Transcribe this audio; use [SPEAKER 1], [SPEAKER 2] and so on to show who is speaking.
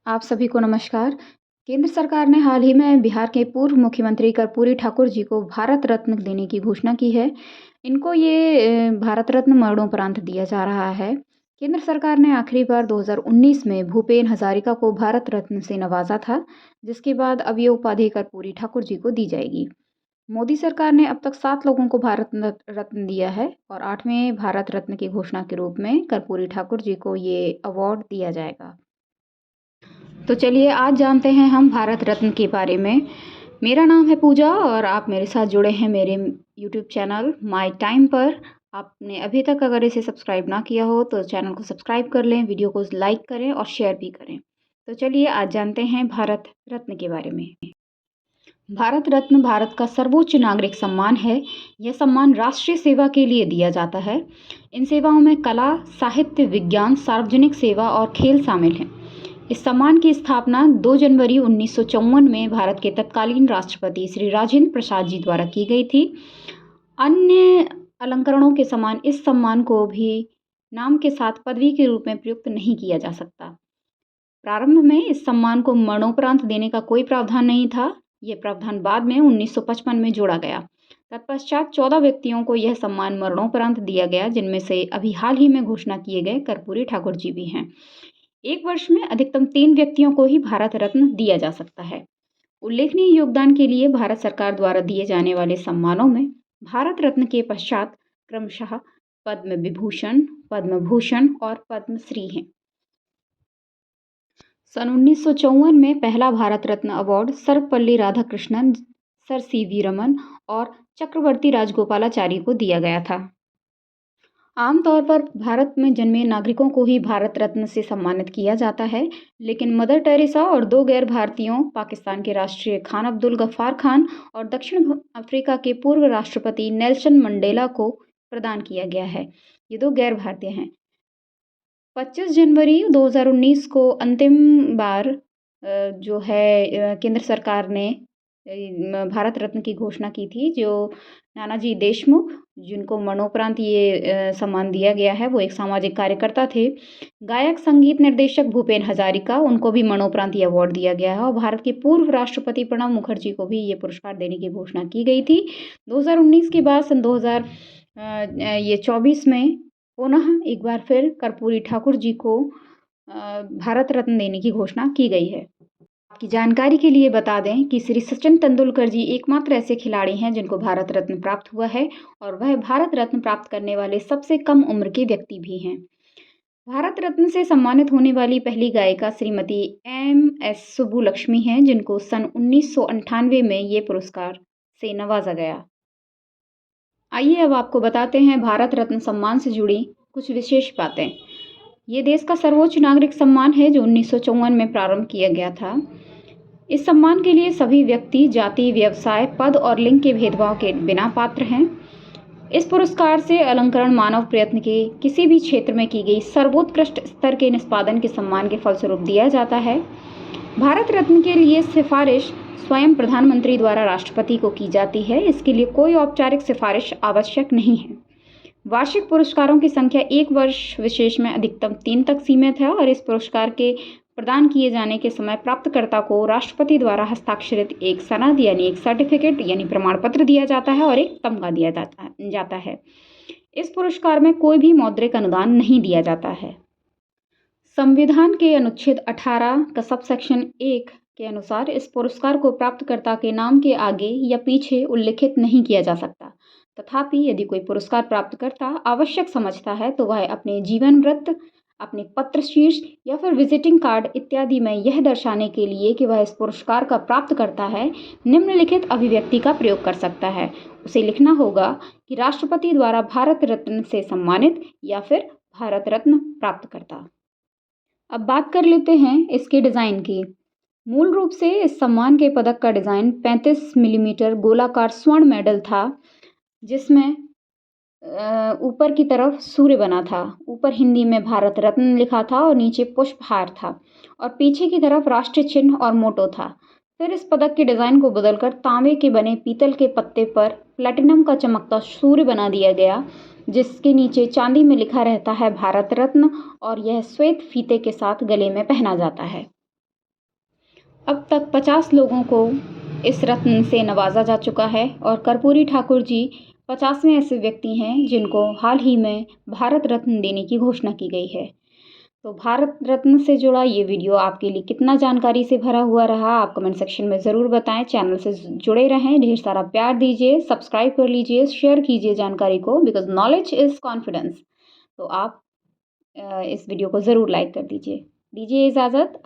[SPEAKER 1] आप सभी को नमस्कार। केंद्र सरकार ने हाल ही में बिहार के पूर्व मुख्यमंत्री कर्पूरी ठाकुर जी को भारत रत्न देने की घोषणा की है। इनको भारत रत्न मरणोपरांत दिया जा रहा है। केंद्र सरकार ने आखिरी बार 2019 में भूपेन हजारिका को भारत रत्न से नवाजा था, जिसके बाद अब ये उपाधि कर्पूरी ठाकुर जी को दी जाएगी। मोदी सरकार ने अब तक 7 लोगों को भारत रत्न दिया है और 8वें भारत रत्न की घोषणा के रूप में कर्पूरी ठाकुर जी को ये अवार्ड दिया जाएगा। तो चलिए आज जानते हैं हम भारत रत्न के बारे में। मेरा नाम है पूजा और आप मेरे साथ जुड़े हैं मेरे यूट्यूब चैनल माय टाइम पर। आपने अभी तक अगर इसे सब्सक्राइब ना किया हो तो चैनल को सब्सक्राइब कर लें, वीडियो को लाइक करें और शेयर भी करें। तो चलिए आज जानते हैं भारत रत्न के बारे में। भारत रत्न भारत का सर्वोच्च नागरिक सम्मान है। यह सम्मान राष्ट्रीय सेवा के लिए दिया जाता है। इन सेवाओं में कला, साहित्य, विज्ञान, सार्वजनिक सेवा और खेल शामिल हैं। इस सम्मान की स्थापना 2 जनवरी 1954 में भारत के तत्कालीन राष्ट्रपति श्री राजेंद्र प्रसाद जी द्वारा की गई थी। अन्य अलंकरणों के समान इस सम्मान को भी नाम के साथ पदवी के रूप में प्रयुक्त नहीं किया जा सकता। प्रारंभ में इस सम्मान को मरणोपरांत देने का कोई प्रावधान नहीं था। यह प्रावधान बाद में 1955 में जोड़ा गया। तत्पश्चात 14 व्यक्तियों को यह सम्मान मरणोपरांत दिया गया, जिनमें से अभी हाल ही में घोषणा किए गए कर्पूरी ठाकुर जी भी हैं। एक वर्ष में अधिकतम 3 व्यक्तियों को ही भारत रत्न दिया जा सकता है। उल्लेखनीय योगदान के लिए भारत सरकार द्वारा दिए जाने वाले सम्मानों में भारत रत्न के पश्चात क्रमशः पद्म विभूषण, पद्म भूषण और पद्मश्री हैं। सन 1954 में पहला Bharat Ratna award Sarvepalli Radhakrishnan, sir C V Raman और चक्रवर्ती राजगोपालाचारी को दिया गया था। आमतौर पर भारत में जन्मे नागरिकों को ही भारत रत्न से सम्मानित किया जाता है, लेकिन मदर टेरेसा और 2 गैर भारतीयों, पाकिस्तान के राष्ट्रीय खान अब्दुल गफ्फार खान और दक्षिण अफ्रीका के पूर्व राष्ट्रपति नेल्सन मंडेला को प्रदान किया गया है। ये 2 गैर भारतीय हैं। 25 जनवरी 2019 को अंतिम बार केंद्र सरकार ने भारत रत्न की घोषणा की थी। जो नानाजी देशमुख, जिनको मरणोपरांत ये सम्मान दिया गया है, वो एक सामाजिक कार्यकर्ता थे। गायक संगीत निर्देशक भूपेन हजारिका, उनको भी मरणोपरांत ये अवार्ड दिया गया है और भारत के पूर्व राष्ट्रपति प्रणब मुखर्जी को भी ये पुरस्कार देने की घोषणा की गई थी। 2019 के बाद सन 2024 में पुनः एक बार फिर कर्पूरी ठाकुर जी को भारत रत्न देने की घोषणा की गई है। आपकी जानकारी के लिए बता दें कि श्री सचिन तेंदुलकर जी एकमात्र ऐसे खिलाड़ी हैं जिनको भारत रत्न प्राप्त हुआ है और वह भारत रत्न प्राप्त करने वाले सबसे कम उम्र के व्यक्ति भी हैं। भारत रत्न से सम्मानित होने वाली पहली गायिका श्रीमती MS सुब्बुलक्ष्मी हैं, जिनको सन 1998 में ये पुरस्कार से नवाजा गया। आइए अब आपको बताते हैं भारत रत्न सम्मान से जुड़ी कुछ विशेष बातें। ये देश का सर्वोच्च नागरिक सम्मान है जो 1954 में प्रारंभ किया गया था। इस सम्मान के लिए सभी व्यक्ति जाति, व्यवसाय, पद और लिंग के भेदभाव के बिना पात्र हैं। इस पुरस्कार से अलंकरण मानव प्रयत्न के किसी भी क्षेत्र में की गई सर्वोत्कृष्ट स्तर के निष्पादन के सम्मान के फलस्वरूप दिया जाता है। भारत रत्न के लिए सिफारिश स्वयं प्रधानमंत्री द्वारा राष्ट्रपति को की जाती है। इसके लिए कोई औपचारिक सिफारिश आवश्यक नहीं है। वार्षिक पुरस्कारों की संख्या 1 वर्ष विशेष में अधिकतम 3 तक सीमित है और इस पुरस्कार के प्रदान किए जाने के समय प्राप्तकर्ता को राष्ट्रपति द्वारा हस्ताक्षरित एक सनद यानी एक सर्टिफिकेट यानी प्रमाण पत्र दिया जाता है और एक तमगा दिया जाता है। इस पुरस्कार में कोई भी मौद्रिक अनुदान नहीं दिया जाता है। संविधान के अनुच्छेद 18 का सबसेक्शन 1 के अनुसार इस पुरस्कार को प्राप्तकर्ता के नाम के आगे या पीछे उल्लिखित नहीं किया जा सकता। तथापि यदि कोई पुरस्कार प्राप्तकर्ता आवश्यक समझता है तो वह अपने जीवन वृत्त, अपने पत्र शीर्ष या फिर विजिटिंग कार्ड इत्यादि में यह दर्शाने के लिए कि वह इस पुरस्कार का प्राप्त करता है, निम्नलिखित अभिव्यक्ति का प्रयोग कर सकता है। उसे लिखना होगा कि राष्ट्रपति द्वारा भारत रत्न से सम्मानित या फिर भारत रत्न प्राप्त करता। अब बात कर लेते हैं इसके डिज़ाइन की। मूल रूप से इस सम्मान के पदक का डिज़ाइन 35 मिलीमीटर गोलाकार स्वर्ण मेडल था, जिसमें ऊपर की तरफ सूर्य बना था। ऊपर हिंदी में भारत रत्न लिखा था और नीचे पुष्पहार था और पीछे की तरफ राष्ट्रीय चिन्ह और मोटो था। फिर इस पदक के डिज़ाइन को बदलकर तांबे के बने पीतल के पत्ते पर प्लैटिनम का चमकता सूर्य बना दिया गया, जिसके नीचे चांदी में लिखा रहता है भारत रत्न और यह श्वेत फीते के साथ गले में पहना जाता है। अब तक 50 लोगों को इस रत्न से नवाजा जा चुका है और कर्पूरी ठाकुर जी 50वें ऐसे व्यक्ति हैं जिनको हाल ही में भारत रत्न देने की घोषणा की गई है। तो भारत रत्न से जुड़ा ये वीडियो आपके लिए कितना जानकारी से भरा हुआ रहा, आप कमेंट सेक्शन में ज़रूर बताएं। चैनल से जुड़े रहें, ढेर सारा प्यार दीजिए, सब्सक्राइब कर लीजिए, शेयर कीजिए जानकारी को, बिकॉज नॉलेज इज़ कॉन्फिडेंस। तो आप इस वीडियो को ज़रूर लाइक कर दीजिए। दीजिए इजाज़त।